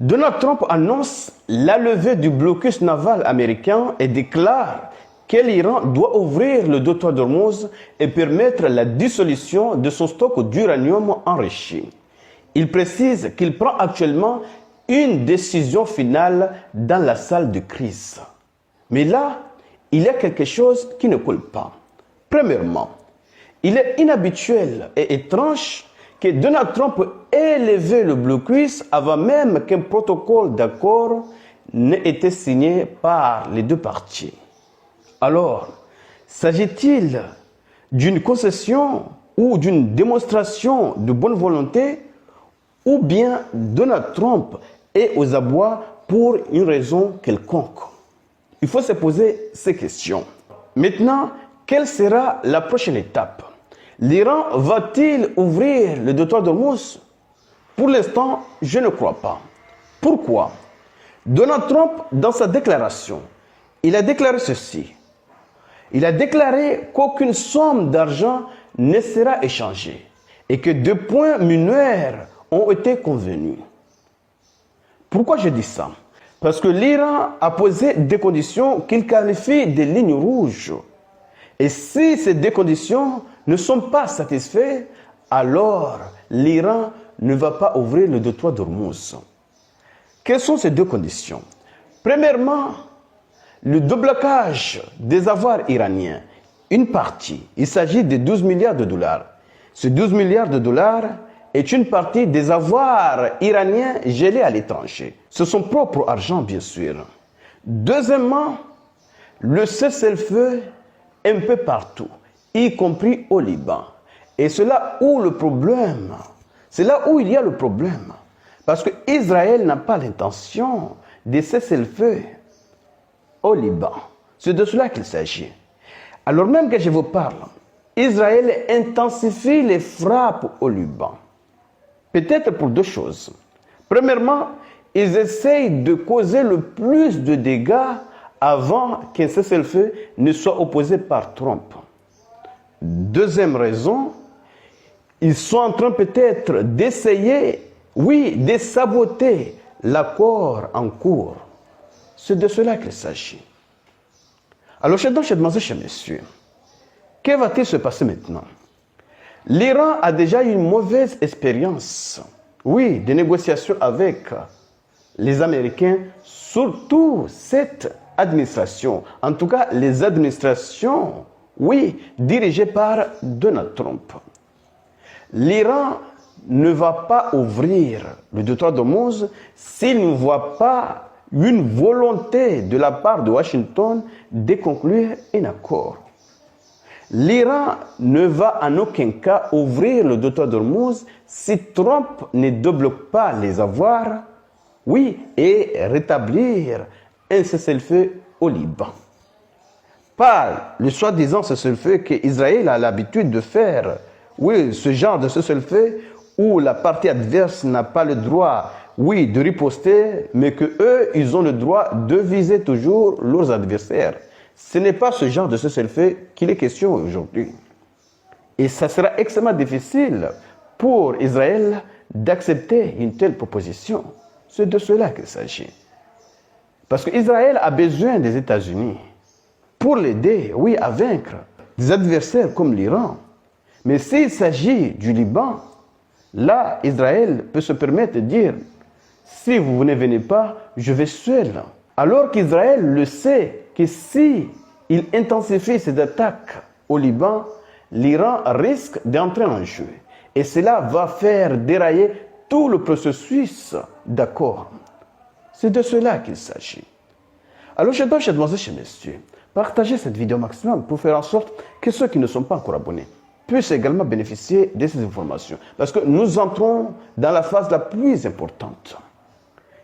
Donald Trump annonce la levée du blocus naval américain et déclare que l'Iran doit ouvrir le détroit d'Ormuz et permettre la dissolution de son stock d'uranium enrichi. Il précise qu'il prend actuellement une décision finale dans la salle de crise. Mais là, il y a quelque chose qui ne coule pas. Premièrement, il est inhabituel et étrange que Donald Trump ait levé le blocus avant même qu'un protocole d'accord n'ait été signé par les deux parties. Alors, s'agit-il d'une concession ou d'une démonstration de bonne volonté, ou bien Donald Trump est aux abois pour une raison quelconque? Il faut se poser ces questions. Maintenant, quelle sera la prochaine étape? L'Iran va-t-il ouvrir le détroit d'Ormuz? Pour l'instant, je ne crois pas. Pourquoi? Donald Trump, dans sa déclaration, il a déclaré ceci. Il a déclaré qu'aucune somme d'argent ne sera échangée et que 2 points mineurs ont été convenus. Pourquoi je dis ça? Parce que l'Iran a posé des conditions qu'il qualifie de lignes rouges. Et si ces 2 conditions ne sont pas satisfaites, alors l'Iran ne va pas ouvrir le détroit d'Ormuz. Quelles sont ces 2 conditions? Premièrement, le déblocage des avoirs iraniens. Une partie, il s'agit de 12 milliards de dollars. Ces 12 milliards de dollars est une partie des avoirs iraniens gelés à l'étranger. C'est son propre argent, bien sûr. Deuxièmement, le cessez-le-feu un peu partout, y compris au Liban. Et c'est là où le problème, c'est là où il y a le problème. Parce que Israël n'a pas l'intention de cesser le feu au Liban. C'est de cela qu'il s'agit. Alors même que je vous parle, Israël intensifie les frappes au Liban. Peut-être pour 2 choses. Premièrement, ils essayent de causer le plus de dégâts avant qu'un cessez-le-feu ne soit opposé par Trump. Deuxième raison, ils sont en train peut-être d'essayer, oui, de saboter l'accord en cours. C'est de cela qu'il s'agit. Alors, chers demoiselles, chers messieurs, que va-t-il se passer maintenant? L'Iran a déjà eu une mauvaise expérience, oui, des négociations avec les Américains, surtout cette administration, en tout cas les administrations, oui, dirigées par Donald Trump. L'Iran ne va pas ouvrir le détroit d'Ormuz s'il ne voit pas une volonté de la part de Washington de conclure un accord. L'Iran ne va en aucun cas ouvrir le détroit d'Ormuz si Trump ne débloque pas les avoirs, oui, et rétablir un cessez-le-feu au Liban. Pas le soi-disant cessez-le-feu qu'Israël a l'habitude de faire, oui, ce genre de cessez-le-feu où la partie adverse n'a pas le droit, oui, de riposter, mais que eux, ils ont le droit de viser toujours leurs adversaires. Ce n'est pas ce genre de cessez-le-feu qu'il est question aujourd'hui. Et ça sera extrêmement difficile pour Israël d'accepter une telle proposition. C'est de cela qu'il s'agit. Parce qu'Israël a besoin des États-Unis pour l'aider, oui, à vaincre des adversaires comme l'Iran. Mais s'il s'agit du Liban, là, Israël peut se permettre de dire « Si vous ne venez pas, je vais seul ». Alors qu'Israël le sait que si il intensifie ses attaques au Liban, l'Iran risque d'entrer en jeu. Et cela va faire dérailler tout le processus d'accord. C'est de cela qu'il s'agit. Alors, chers demoiselles, chers messieurs, partagez cette vidéo maximum pour faire en sorte que ceux qui ne sont pas encore abonnés puissent également bénéficier de ces informations. Parce que nous entrons dans la phase la plus importante.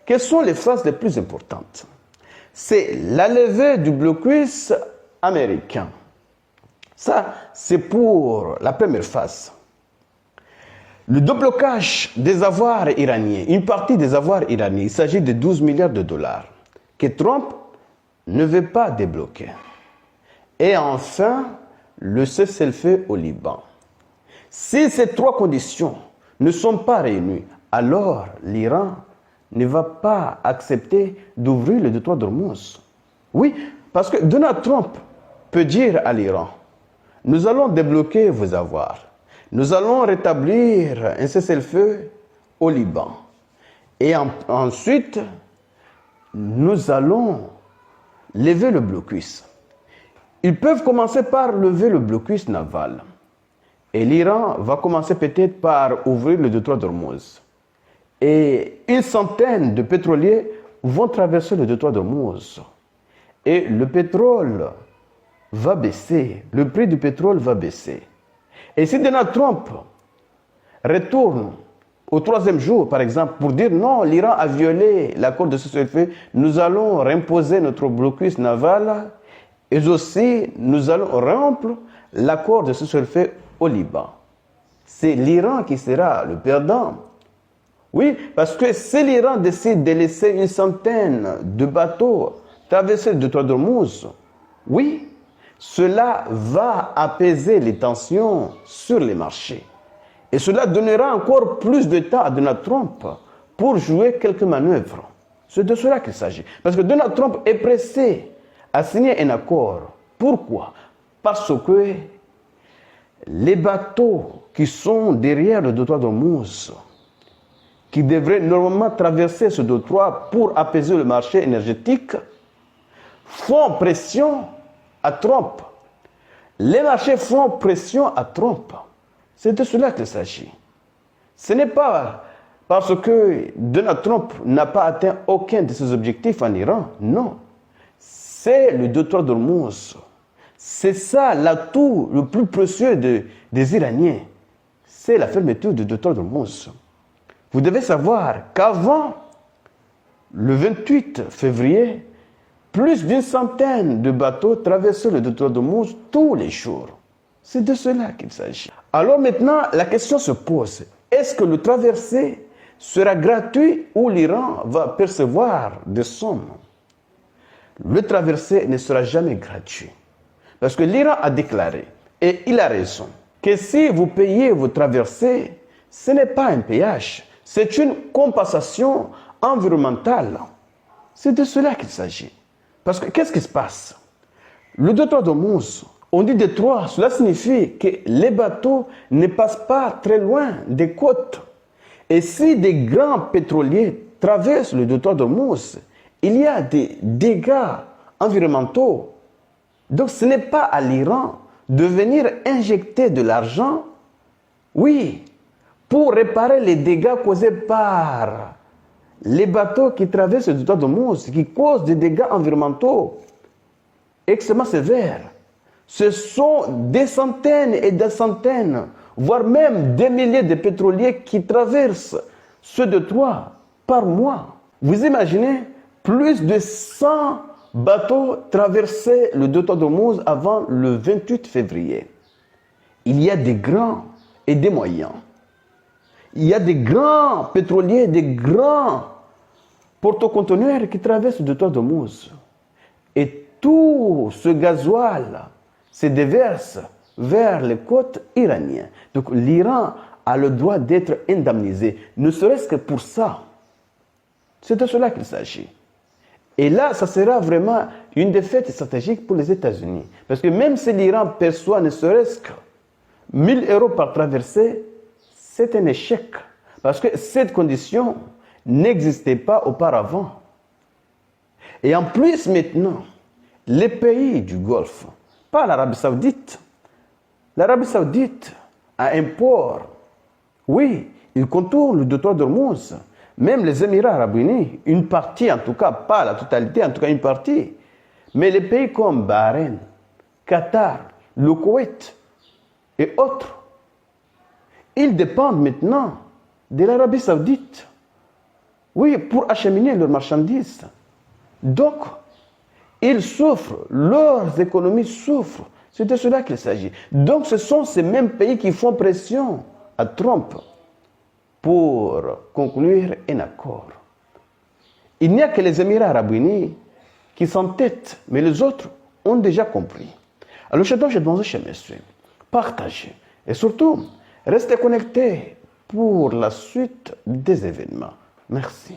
Quelles sont les phases les plus importantes? C'est la levée du blocus américain. Ça, c'est pour la première phase. Le déblocage des avoirs iraniens, une partie des avoirs iraniens, il s'agit de 12 milliards de dollars, que Trump ne veut pas débloquer. Et enfin, le cessez-le-feu au Liban. Si ces 3 conditions ne sont pas réunies, alors l'Iran ne va pas accepter d'ouvrir le détroit d'Ormuz. Oui, parce que Donald Trump peut dire à l'Iran, nous allons débloquer vos avoirs, nous allons rétablir un cessez-le-feu au Liban. Et ensuite, nous allons lever le blocus. Ils peuvent commencer par lever le blocus naval. Et l'Iran va commencer peut-être par ouvrir le détroit d'Ormuz. Et une centaine de pétroliers vont traverser le détroit d'Ormuz. Et le pétrole va baisser. Le prix du pétrole va baisser. Et si Donald Trump retourne au troisième jour, par exemple, pour dire non, l'Iran a violé l'accord de cessez-le-feu, nous allons réimposer notre blocus naval et aussi nous allons rompre l'accord de cessez-le-feu au Liban. C'est l'Iran qui sera le perdant. Oui, parce que si l'Iran décide de laisser une centaine de bateaux traverser le détroit d'Ormuz, oui, cela va apaiser les tensions sur les marchés. Et cela donnera encore plus de temps à Donald Trump pour jouer quelques manœuvres. C'est de cela qu'il s'agit. Parce que Donald Trump est pressé à signer un accord. Pourquoi? Parce que les bateaux qui sont derrière le détroit d'Ormuz, qui devraient normalement traverser ce détroit pour apaiser le marché énergétique, font pression à Trump. Les marchés font pression à Trump. C'est de cela qu'il s'agit. Ce n'est pas parce que Donald Trump n'a pas atteint aucun de ses objectifs en Iran. Non. C'est le détroit d'Ormuz. C'est ça l'atout le plus précieux des Iraniens. C'est la fermeture du détroit d'Ormuz. Vous devez savoir qu'avant le 28 février, plus d'une centaine de bateaux traversaient le détroit d'Ormuz tous les jours. C'est de cela qu'il s'agit. Alors maintenant, la question se pose. Est-ce que le traversé sera gratuit ou l'Iran va percevoir des sommes? Le traversé ne sera jamais gratuit. Parce que l'Iran a déclaré, et il a raison, que si vous payez vos traversées, ce n'est pas un péage, c'est une compensation environnementale. C'est de cela qu'il s'agit. Parce que qu'est-ce qui se passe? Le détroit d'Ormuz, on dit détroit, cela signifie que les bateaux ne passent pas très loin des côtes. Et si des grands pétroliers traversent le détroit d'Ormuz, il y a des dégâts environnementaux. Donc ce n'est pas à l'Iran de venir injecter de l'argent, oui, pour réparer les dégâts causés par les bateaux qui traversent le détroit d'Ormuz, qui causent des dégâts environnementaux extrêmement sévères. Ce sont des centaines et des centaines, voire même des milliers de pétroliers qui traversent ce détroit par mois. Vous imaginez plus de 100 bateaux traversaient le détroit d'Ormuz avant le 28 février. Il y a des grands et des moyens. Il y a des grands pétroliers, des grands porte-conteneurs qui traversent le détroit d'Ormuz. Et tout ce gasoil se déverse vers les côtes iraniennes. Donc l'Iran a le droit d'être indemnisé, ne serait-ce que pour ça. C'est de cela qu'il s'agit. Et là, ça sera vraiment une défaite stratégique pour les États-Unis. Parce que même si l'Iran perçoit ne serait-ce que 1000 euros par traversée, c'est un échec. Parce que cette condition n'existait pas auparavant. Et en plus maintenant, les pays du Golfe, pas l'Arabie Saoudite. L'Arabie Saoudite a un port. Oui, il contourne le détroit d'Ormuz. Même les Émirats Arabes Unis, une partie en tout cas, pas la totalité, en tout cas une partie. Mais les pays comme Bahreïn, Qatar, le Koweït et autres, ils dépendent maintenant de l'Arabie Saoudite. Oui, pour acheminer leurs marchandises. Donc, ils souffrent, leurs économies souffrent. C'est de cela qu'il s'agit. Donc ce sont ces mêmes pays qui font pression à Trump pour conclure un accord. Il n'y a que les Émirats Arabes Unis qui s'entêtent, mais les autres ont déjà compris. Alors je demande chez monsieur, partagez et surtout, restez connectés pour la suite des événements. Merci.